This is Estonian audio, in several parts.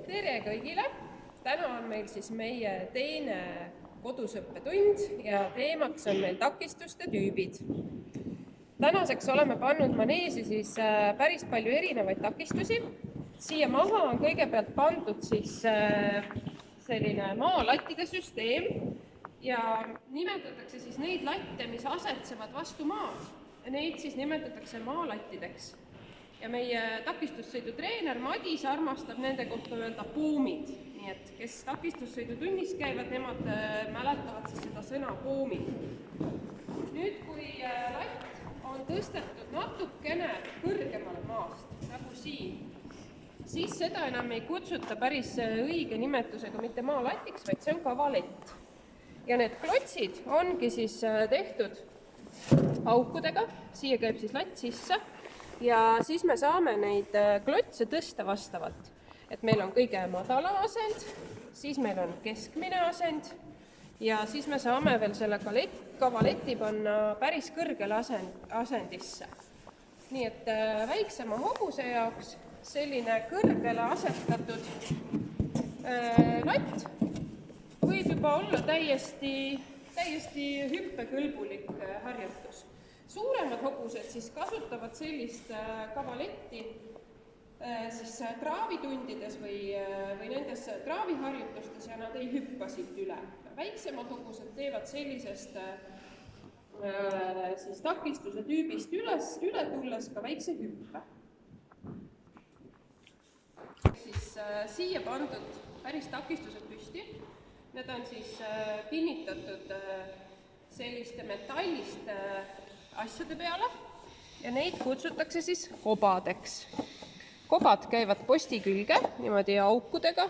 Tere kõigile! Täna on meil siis meie teine kodusõppetund ja teemaks on meil takistuste tüübid. Tänaseks oleme pannud maneesi siis päris palju erinevaid takistusi. Siia maha on kõigepealt pandud siis selline maalattide süsteem ja nimetatakse siis neid latte, mis asetsevad vastu maad. Ja neid siis nimetatakse maalattideks. Ja meie takistussõidutreener Madis armastab nende kohta öelda poomid. Nii et kes takistussõidutunnis käivad, nemad mäletavad siis seda sõna poomid. Nüüd, kui latt on tõstetud natukene kõrgemale maast, nagu siin, siis seda enam ei kutsuta päris õige nimetusega mitte maalatiks, vaid see on kavalett. Ja need klotsid ongi siis tehtud aukudega, siia käib siis latt sisse. Ja siis me saame neid klotse tõsta vastavalt, et meil on kõige madalam asend, siis meil on keskmine asend ja siis me saame veel selle kavaleti panna päris kõrgele asendisse. Nii et väiksema hobuse jaoks selline kõrgele asetatud latt võib juba olla täiesti hüppekõlbulik harjutus. Suuremad hobused siis kasutavad sellist kavaletti siis traavitundides või nendes traaviharjutustes ja nad ei hüppa siit üle. Väiksemad hobused teevad sellisest siis takistuse tüübist üle tulles ka väikse hüppe. Siis siia pandud päris takistused püsti. Need on siis kinnitatud selliste metalliste asjade peale ja neid kutsutakse siis kobadeks. Kobad käivad posti külge niimoodi aukudega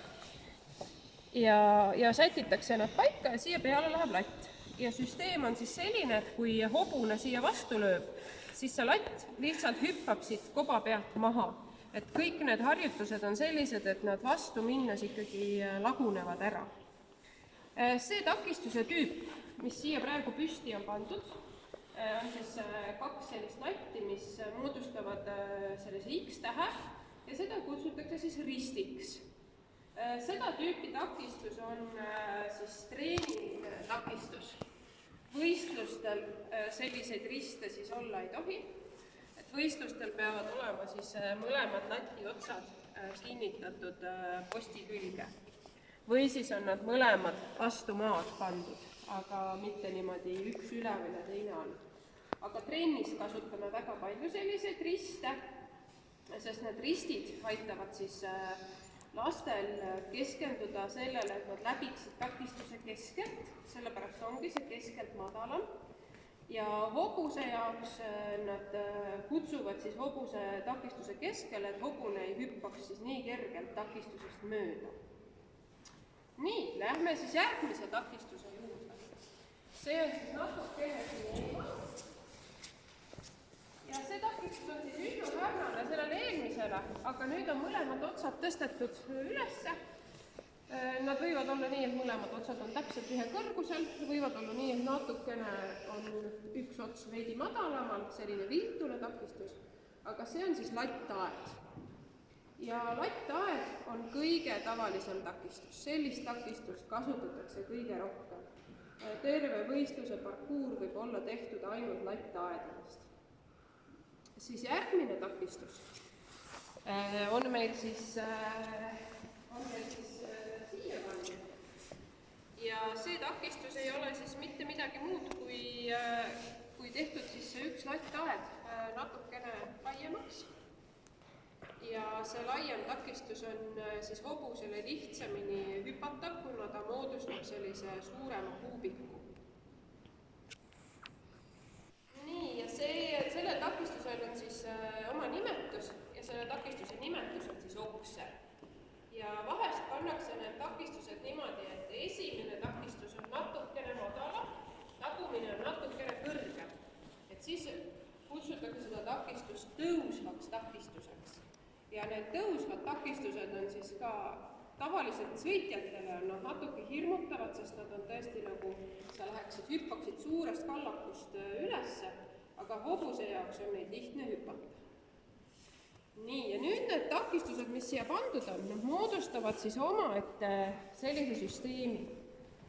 ja sätitakse nad paika ja siia peale läheb latt. Ja süsteem on siis selline, et kui hobune siia vastu lööb, siis see latt lihtsalt hüppab siit koba pealt maha. Et kõik need harjutused on sellised, et nad vastu minnes ikkagi lagunevad ära. See takistuse tüüp, mis siia praegu püsti on pandud, on siis kaks sellist latti, mis moodustavad sellise X-tähe ja seda kutsutakse siis ristiks. Seda tüüpi takistus on siis treeningtakistus. Võistlustel selliseid riste siis olla ei tohi. Et võistlustel peavad olema siis mõlemad lati otsad kinnitatud posti külge. Või siis on nad mõlemad vastu maad pandud, aga mitte niimoodi üks üleval ja teine all. Aga trennis kasutame väga palju selliseid riste, sest need ristid aitavad siis lastel keskenduda sellele, et nad läbiksid takistuse keskelt, sellepärast ongi see keskelt madalam. Ja hobuse jaoks nad kutsuvad siis hobuse takistuse keskele, et hobune ei hüppaks siis nii kergelt takistusest mööda. Nii, lähme siis järgmise takistuse juurde. See on siis natukene siin. Ja see takistus on siis üsna sarnane sellele eelmisele, aga nüüd on mõlemad otsad tõstetud ülesse. Nad võivad olla nii, et mõlemad otsad on täpselt ühe kõrgusel, võivad olla nii, et natukene on üks ots veidi madalamal, selline viltune takistus, aga see on siis lattaed. Ja lattaed on kõige tavalisem takistus. Sellist takistust kasutatakse kõige rohkem. Terve võistluse parkuur võib olla tehtud ainult lattaedadest. Siis järgmine takistus on meil siis siia pandud. Ja see takistus ei ole siis mitte midagi muud, kui tehtud siis see üks lattaed natukene laiemaks. Ja see laiem takistus on siis hobusele lihtsamini hüpata, kuna ta moodustab sellise suurema kuubiku. Nii, ja selle takistusel on siis oma nimetus ja selle takistuse nimetus on siis okser. Ja vahest pannakse need takistused niimoodi, et esimene takistus on natukene madala, tagumine on natukene kõrgem. Et siis kutsutakse seda takistust tõusvaks takistuseks. Ja need tõusvad takistused on siis ka tavaliselt sõitjatele on natuke hirmutavad, sest nad on tõesti nagu, sa hüppaksid suurest kallakust ülesse, aga hobuse jaoks on neid lihtne hüpata. nii, ja nüüd need takistused, mis siia pandud on, nad moodustavad siis omaette sellise süsteemi.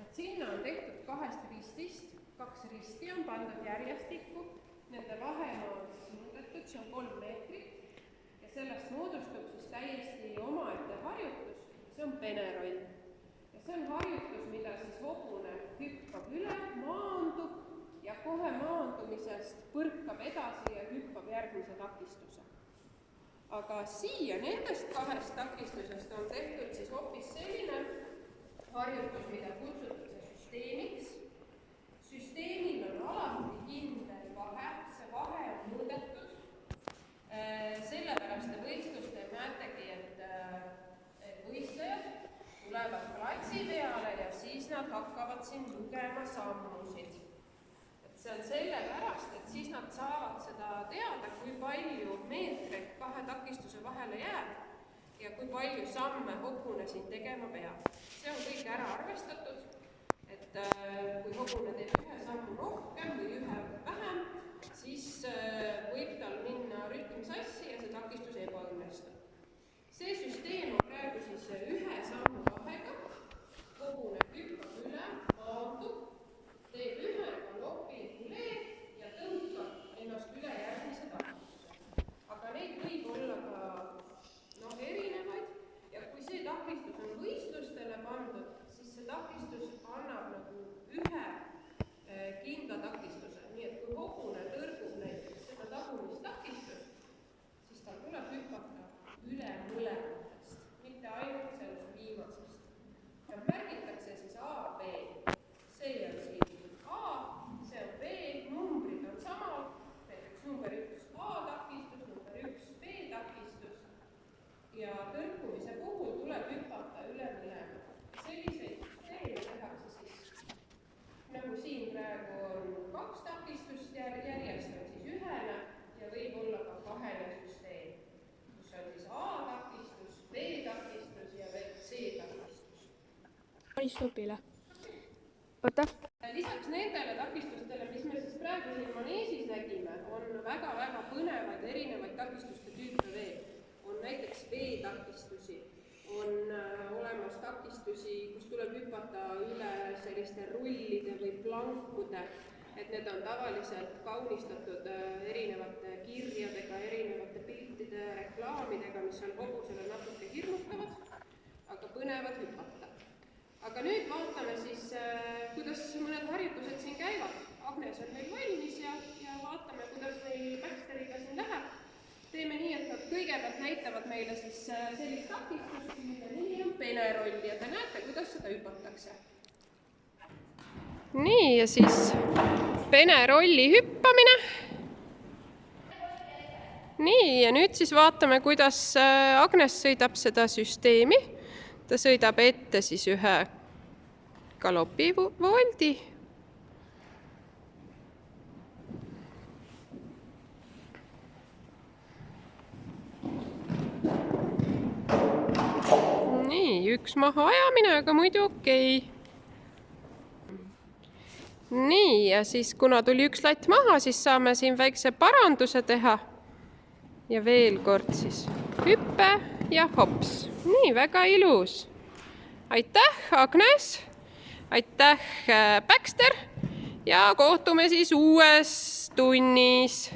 Et sinna on tehtud 2 ristist, 2 risti on pandud järjestikku, nende vahemaa on muudetud, see on 3 meetrit ja sellest moodustub siis täiesti omaette harjutus, see on peneroll. Ja see on harjutus, mida siis hobune hüppab üle, maandub ja kohe maandumisest põrkab edasi ja hüppab järgmise takistuse. Aga siia nendest 2 takistusest on tehtud siis hoopis selline harjutus, mida kutsutakse süsteemiks. Süsteemil on alati kindel vahe, see vahe on mõõdetud. Sellepärast te võistlustel näetegi, et võistlejad tulevad platsi peale ja siis nad hakkavad siin lugema sammusid. See on sellepärast, et siis nad saavad seda teada, kui palju meetreid 2 takistuse vahele jääb ja kui palju samme hobune siin tegema peab. See on kõik ära arvestatud, et kui hobune teeb 1 sammu rohkem või 1 vähem, siis võib tal minna rütm sassi ja see takistus ebaõnnestub. See süsteem on praegu siis 1 sammu vahega, hobune hüppab üle, maandub, teeb 1 galopi ja tõmbab ennast üle järgmise takistuse. Aga neid võib olla ka erinevaid ja kui see takistus on võistlustele pandud, siis see takistus annab nagu 1 kindla takistuse. Nii et kui hobune tõrgub näiteks seda tagumist takistust, siis tal tuleb hüpata üle mõlematest, mitte ainult sellest viimasest. Ja märgitakse siis A, B. See on siin A, see on B, numbrid on samad, näiteks number 1 A takistus, number 1 B takistus ja tõrkumise puhul tuleb hüpata üle mõlema. Selliseid süsteeme tehakse siis, nagu siin praegu on 2 takistust järjest on siis 1 ja võib olla ka 2 süsteem, kus on siis A takistus, B takistus ja veel C takistus. Paistupile. Oota. Lisaks nendele takistustele, mis me siis praegu siin maneesis nägime, on väga-väga põnevaid erinevaid takistuste tüüpe veel. On näiteks V-takistusi, on olemas takistusi, kus tuleb hüpata üle selliste rullide või plankude, et need on tavaliselt kaunistatud erinevate kirjadega, erinevate piltide, reklaamidega, mis on hobusele natuke hirmutavad, aga põnevad hüpata. Aga nüüd vaatame siis, kuidas mõned harjutused siin käivad. Agnes on meil valmis ja vaatame, kuidas meil Baxteriga siin läheb. Teeme nii, et nad kõigepealt näitavad meile siis sellist takistust, mille nimi on peneroll ja te näete, kuidas seda hüpatakse. Nii, ja siis penerolli hüppamine. Nii, ja nüüd siis vaatame, kuidas Agnes sõidab seda süsteemi. Ta sõidab ette siis 1 galopivooldi. Nii, 1 mahaajamine, aga muidu okei. Nii, ja siis kuna tuli 1 latt maha, siis saame siin väikse paranduse teha. Ja veel kord siis hüppe ja hops. Nii, väga ilus. Aitäh, Agnes! Aitäh, Baxter! Ja kohtume siis uues tunnis.